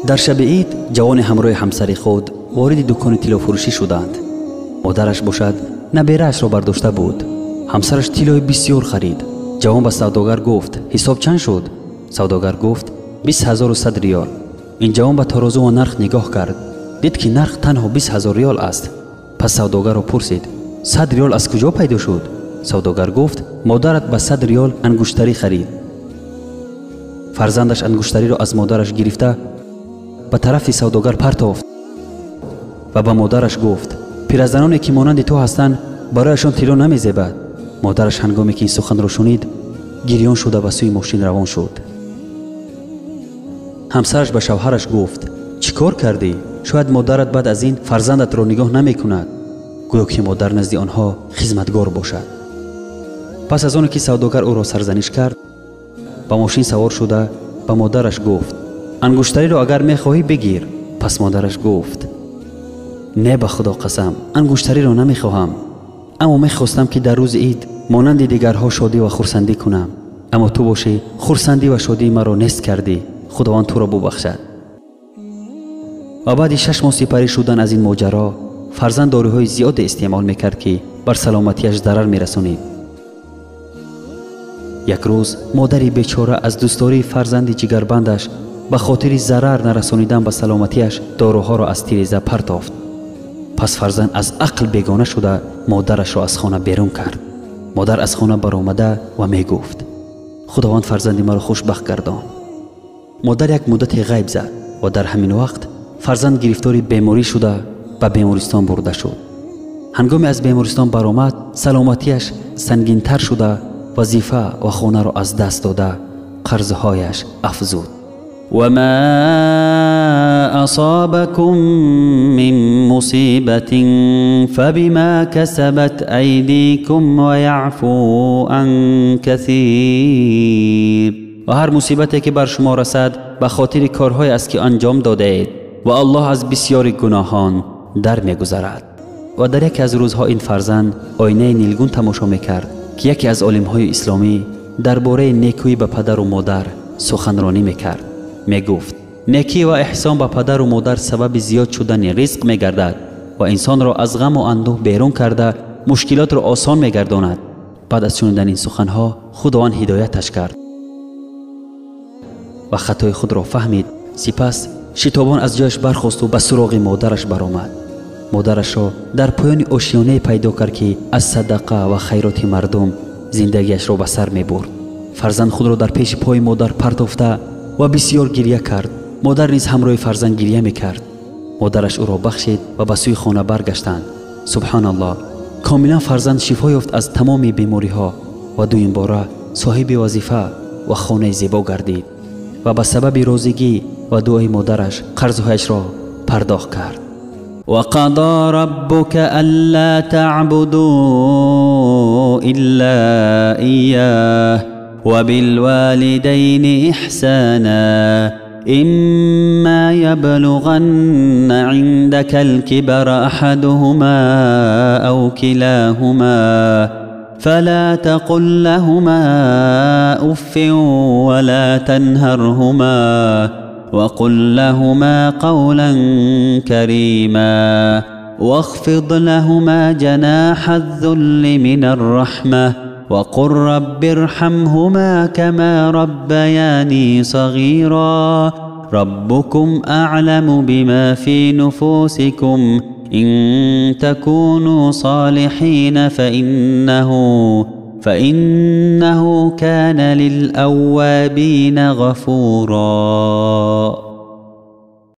در شب عید جوان همراه همسر خود وارد دکان طلا فروشی شدند. مادرش باشد نبیره‌اش را برداشته بود. همسرش طلای بسیار خرید. جوان به سوداگر گفت حساب چند شد؟ سوداگر گفت 20,100 ریال. این جوان به ترازو و نرخ نگاه کرد، دید که نرخ تنها 20,000 ریال است. پس سوداگر را پرسید 100 ریال از کجا پیدا شد؟ سوداگر گفت مادرت به 100 ریال انگشتری خرید. فرزندش انگشتری را از مادرش گرفته به طرف سوداگر پرتافت و به مادرش گفت پیرزنانی که مانند تو هستند برایشان طلا نمی‌زیبد. مادرش هنگامی که این سخن را شنید گریان شده به سوی ماشین روان شد. همسرش به شوهرش گفت چی کار کردی؟ شاید مادرت بعد از این فرزندت را نگاه نمی کند، گویا که مادر نزد آنها خدمتگار باشد. پس از آن که سوداگر او را سرزنش کرد به ماشین سوار شده به مادرش گفت انگشتری را اگر می خواهی بگیر. پس مادرش گفت نه به خدا قسم انگشتری را نمی خواهم، اما می خواستم که در روز عید مانند دیگرها شادی و خرسندی کنم، اما تو باشی خرسندی و شادی مرا نیست کردی. خداوند تو را ببخشد. و بعد 6 ماه سپری شدن از این ماجرا فرزند داروهای زیاد استعمال میکرد که بر سلامتیش ضرر میرسانید. یک روز مادری بیچاره از دوستداری فرزند جگربندش به خاطر ضرر نرسانیدن به سلامتیش داروها را از تیریزه پرتافت. پس فرزند از عقل بیگانه شده مادرش را از خانه بیرون کرد. مادر از خانه برآمده و می گفت خداوند فرزند مرا خوشبخت گرداند. مادر یک مدت غیب زد و در همین وقت فرزند گرفتار بیماری شده به بیمارستان برده شد. هنگامی از بیمارستان برآمد سلامتیش سنگین‌تر شده، وظیفه و خانه را از دست داده، قرضهایش افزود. و ما اصابكم من مصیبت فبما كسبت ایدیکم و یعفو عن کثیر. و هر مصیبتی که بر شما رسد به خاطر کارهای است که انجام داده اید و الله از بسیار گناهان در می‌گذرد. و در یکی از روزها این فرزند آینه نیلگون تماشا می‌کرد که یکی از عالم‌های اسلامی درباره نیکی به پدر و مادر سخنرانی می‌کرد. می‌گفت نیکی و احسان به پدر و مادر سبب زیاد شدن رزق می‌گردد و انسان را از غم و اندوه بیرون کرده مشکلات را آسان می‌گرداند. بعد از شنیدن این سخن‌ها خداوند هدایتش کرد و خطای خود را فهمید. سپس شتابان از جایش برخاست و به سراغ مادرش برآمد. مادرش را در پایان آشیانه پیدا کرد که از صدقه و خیرات مردم زندگیش را به سر می برد. فرزند خود را در پیش پای مادر پرتافته و بسیار گریه کرد. مادر نیز همراه فرزند گریه می کرد. مادرش او را بخشید و به سوی خانه برگشتند. سبحان الله، کاملا فرزند شفا یافت از تمام بیماری ها و دویم باره صاحب وظیفه و خانه زیبا گردید و به سبب روزگی و دعای مادرش قرضهایش را پرداخت کرد. وقضى ربك ألا تعبدوا إلا إياه وبالوالدين إحسانا إما يبلغن عندك الكبر أحدهما أو كلاهما فلا تقل لهما أف ولا تنهرهما وقل لهما قولا كريما واخفض لهما جناح الذل من الرحمة وقل رب ارحمهما كما ربياني صغيرا ربكم أعلم بما في نفوسكم إن تكونوا صالحين فإنه كان للأوابين غفورا.